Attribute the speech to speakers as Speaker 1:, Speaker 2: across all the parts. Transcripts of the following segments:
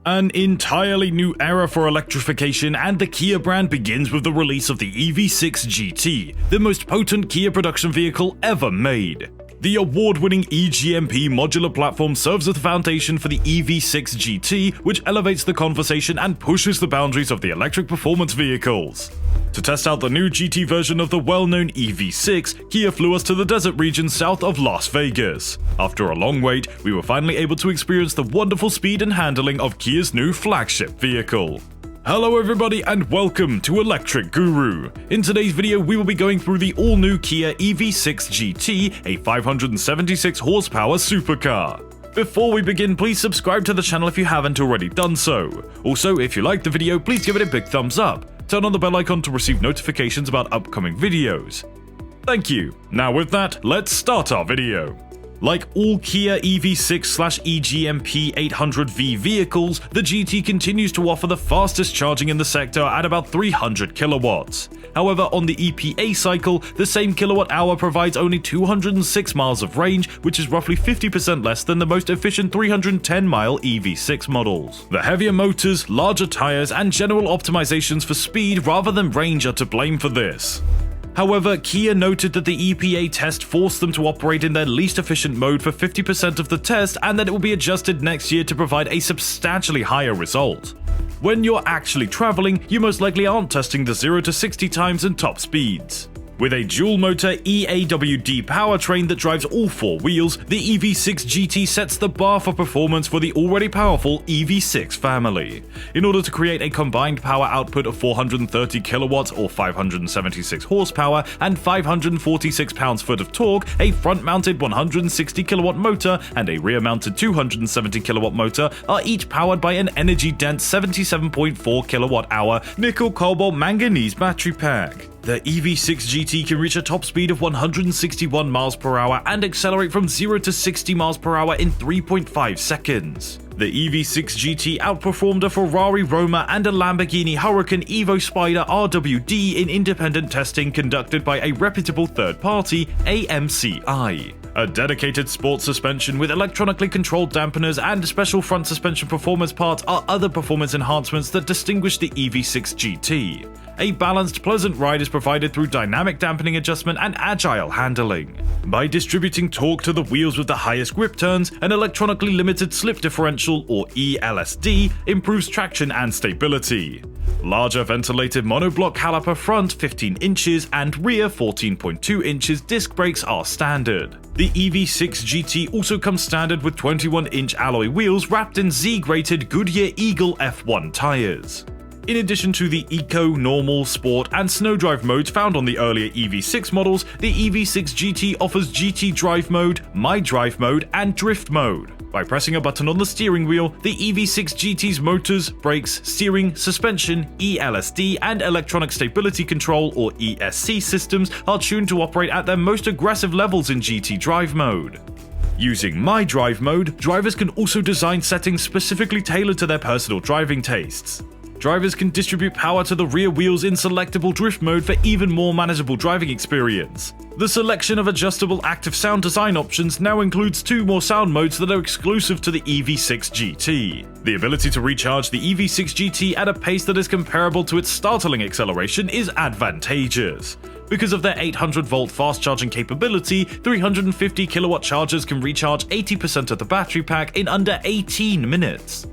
Speaker 1: An entirely new era for electrification, and the Kia brand begins with the release of the EV6 GT, the most potent Kia production vehicle ever made. The award-winning eGMP modular platform serves as the foundation for the EV6 GT, which elevates the conversation and pushes the boundaries of the electric performance vehicles. To test out the new GT version of the well-known EV6, Kia flew us to the desert region south of Las Vegas. After a long wait, we were finally able to experience the wonderful speed and handling of Kia's new flagship vehicle. Hello everybody and welcome to Electric Guru. In today's video we will be going through the all-new Kia EV6 GT, a 576 horsepower supercar. Before we begin, please subscribe to the channel if you haven't already done so. Also, if you liked the video, please give it a big thumbs up. Turn on the bell icon to receive notifications about upcoming videos. Thank you. Now with that, let's start our video. Like all Kia EV6/eGMP 800V vehicles, the GT continues to offer the fastest charging in the sector at about 300 kilowatts. However, on the EPA cycle, the same kilowatt hour provides only 206 miles of range, which is roughly 50% less than the most efficient 310-mile EV6 models. The heavier motors, larger tires, and general optimizations for speed rather than range are to blame for this. However, Kia noted that the EPA test forced them to operate in their least efficient mode for 50% of the test, and that it will be adjusted next year to provide a substantially higher result. When you're actually traveling, you most likely aren't testing the 0 to 60 times and top speeds. With a dual-motor EAWD powertrain that drives all four wheels, the EV6 GT sets the bar for performance for the already powerful EV6 family. In order to create a combined power output of 430 kilowatts or 576 horsepower and 546 pounds-foot of torque, a front-mounted 160 kilowatt motor and a rear-mounted 270 kilowatt motor are each powered by an energy-dense 77.4 kilowatt-hour nickel-cobalt-manganese battery pack. The EV6 GT can reach a top speed of 161 miles per hour and accelerate from 0 to 60 miles per hour in 3.5 seconds. The EV6 GT outperformed a Ferrari Roma and a Lamborghini Huracan Evo Spider RWD in independent testing conducted by a reputable third party, AMCI. A dedicated sports suspension with electronically controlled dampeners and special front suspension performance parts are other performance enhancements that distinguish the EV6 GT. A balanced, pleasant ride is provided through dynamic dampening adjustment and agile handling. By distributing torque to the wheels with the highest grip turns, an electronically limited slip differential, or ELSD, improves traction and stability. Larger ventilated monoblock caliper front 15 inches and rear 14.2 inches disc brakes are standard. The EV6 GT also comes standard with 21-inch alloy wheels wrapped in Z-grated Goodyear Eagle F1 tires. In addition to the Eco, Normal, Sport, and Snow Drive modes found on the earlier EV6 models, the EV6 GT offers GT Drive mode, My Drive mode, and Drift mode. By pressing a button on the steering wheel, the EV6 GT's motors, brakes, steering, suspension, ELSD, and electronic stability control or ESC systems are tuned to operate at their most aggressive levels in GT Drive mode. Using My Drive mode, drivers can also design settings specifically tailored to their personal driving tastes. Drivers can distribute power to the rear wheels in selectable drift mode for even more manageable driving experience. The selection of adjustable active sound design options now includes 2 more sound modes that are exclusive to the EV6 GT. The ability to recharge the EV6 GT at a pace that is comparable to its startling acceleration is advantageous. Because of their 800-volt fast charging capability, 350 kilowatt chargers can recharge 80% of the battery pack in under 18 minutes.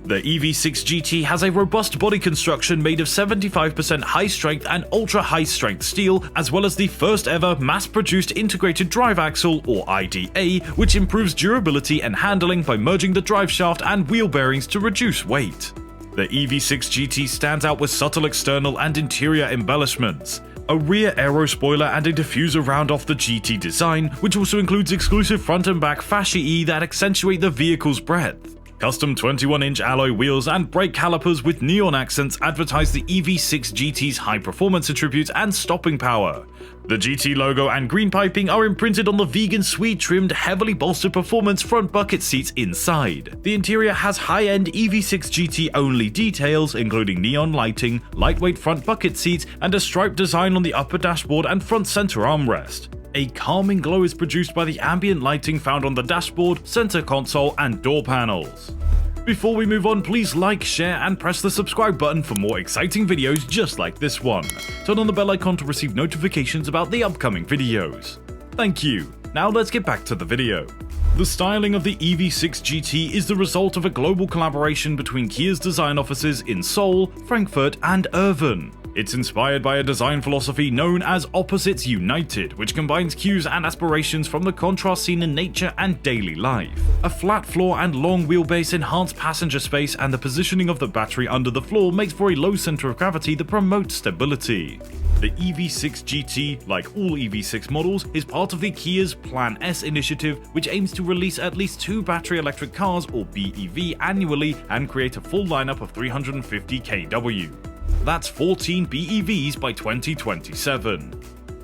Speaker 1: The EV6 GT has a robust body construction made of 75% high-strength and ultra-high-strength steel, as well as the first-ever mass-produced integrated drive axle, or IDA, which improves durability and handling by merging the drive shaft and wheel bearings to reduce weight. The EV6 GT stands out with subtle external and interior embellishments. A rear aero spoiler and a diffuser round off the GT design, which also includes exclusive front and back fasciae that accentuate the vehicle's breadth. Custom 21-inch alloy wheels and brake calipers with neon accents advertise the EV6 GT's high performance attributes and stopping power. The GT logo and green piping are imprinted on the vegan suede trimmed, heavily bolstered performance front bucket seats inside. The interior has high-end EV6 GT only details, including neon lighting, lightweight front bucket seats, and a striped design on the upper dashboard and front center armrest. A calming glow is produced by the ambient lighting found on the dashboard, center console, and door panels. Before we move on, please like, share, and press the subscribe button for more exciting videos just like this one. Turn on the bell icon to receive notifications about the upcoming videos. Thank you. Now let's get back to the video. The styling of the EV6 GT is the result of a global collaboration between Kia's design offices in Seoul, Frankfurt, and Irvine. It's inspired by a design philosophy known as Opposites United, which combines cues and aspirations from the contrast seen in nature and daily life. A flat floor and long wheelbase enhance passenger space, and the positioning of the battery under the floor makes for a low center of gravity that promotes stability. The EV6 GT, like all EV6 models, is part of the Kia's Plan S initiative, which aims to release at least 2 battery electric cars, or BEV, annually and create a full lineup of 350 kW. That's 14 BEVs by 2027.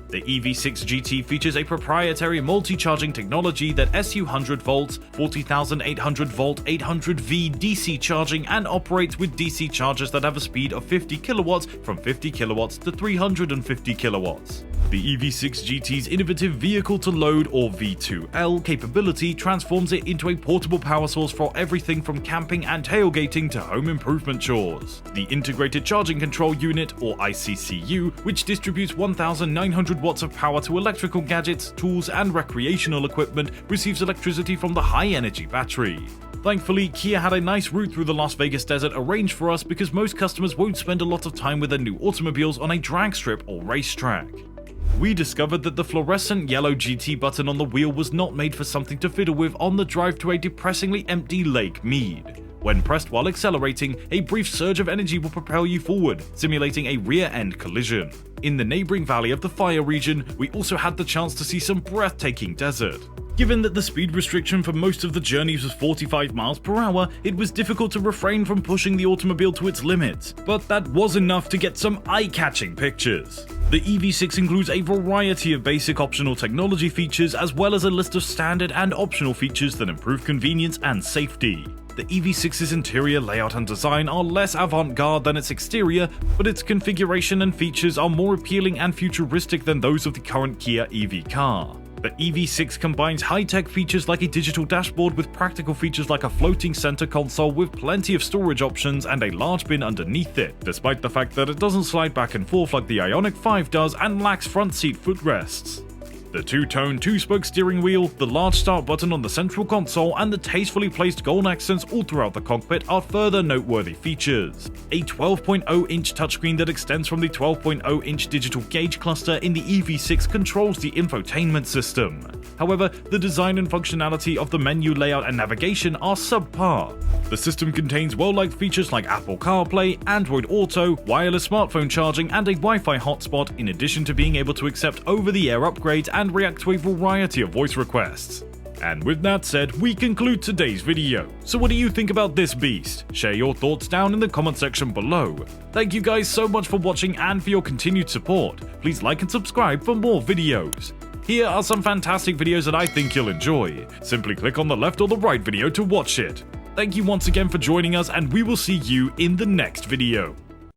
Speaker 1: The EV6 GT features a proprietary multi-charging technology that SU 100 volts, 40,800 volt 800V DC charging, and operates with DC chargers that have a speed of 50 kilowatts from 50 kilowatts to 350 kilowatts. The EV6 GT's innovative vehicle-to-load or V2L capability transforms it into a portable power source for everything from camping and tailgating to home improvement chores. The Integrated Charging Control Unit, or ICCU, which distributes 1,900 watts of power to electrical gadgets, tools, and recreational equipment, receives electricity from the high-energy battery. Thankfully, Kia had a nice route through the Las Vegas desert arranged for us because most customers won't spend a lot of time with their new automobiles on a drag strip or racetrack. We discovered that the fluorescent yellow GT button on the wheel was not made for something to fiddle with on the drive to a depressingly empty Lake Mead. When pressed while accelerating, a brief surge of energy will propel you forward, simulating a rear-end collision. In the neighboring Valley of the Fire region, we also had the chance to see some breathtaking desert. Given that the speed restriction for most of the journeys was 45 miles per hour, it was difficult to refrain from pushing the automobile to its limits, but that was enough to get some eye-catching pictures. The EV6 includes a variety of basic optional technology features as well as a list of standard and optional features that improve convenience and safety. The EV6's interior layout and design are less avant-garde than its exterior, but its configuration and features are more appealing and futuristic than those of the current Kia EV car. The EV6 combines high-tech features like a digital dashboard with practical features like a floating center console with plenty of storage options and a large bin underneath it, despite the fact that it doesn't slide back and forth like the Ioniq 5 does and lacks front seat footrests. The two-tone, two-spoke steering wheel, the large start button on the central console, and the tastefully placed gold accents all throughout the cockpit are further noteworthy features. A 12.0-inch touchscreen that extends from the 12.0-inch digital gauge cluster in the EV6 controls the infotainment system. However, the design and functionality of the menu layout and navigation are subpar. The system contains well-liked features like Apple CarPlay, Android Auto, wireless smartphone charging, and a Wi-Fi hotspot, in addition to being able to accept over-the-air upgrades and react to a variety of voice requests. And with that said, we conclude today's video. So what do you think about this beast? Share your thoughts down in the comment section below. Thank you guys so much for watching and for your continued support. Please like and subscribe for more videos. Here are some fantastic videos that I think you'll enjoy. Simply click on the left or the right video to watch it. Thank you once again for joining us, and we will see you in the next video.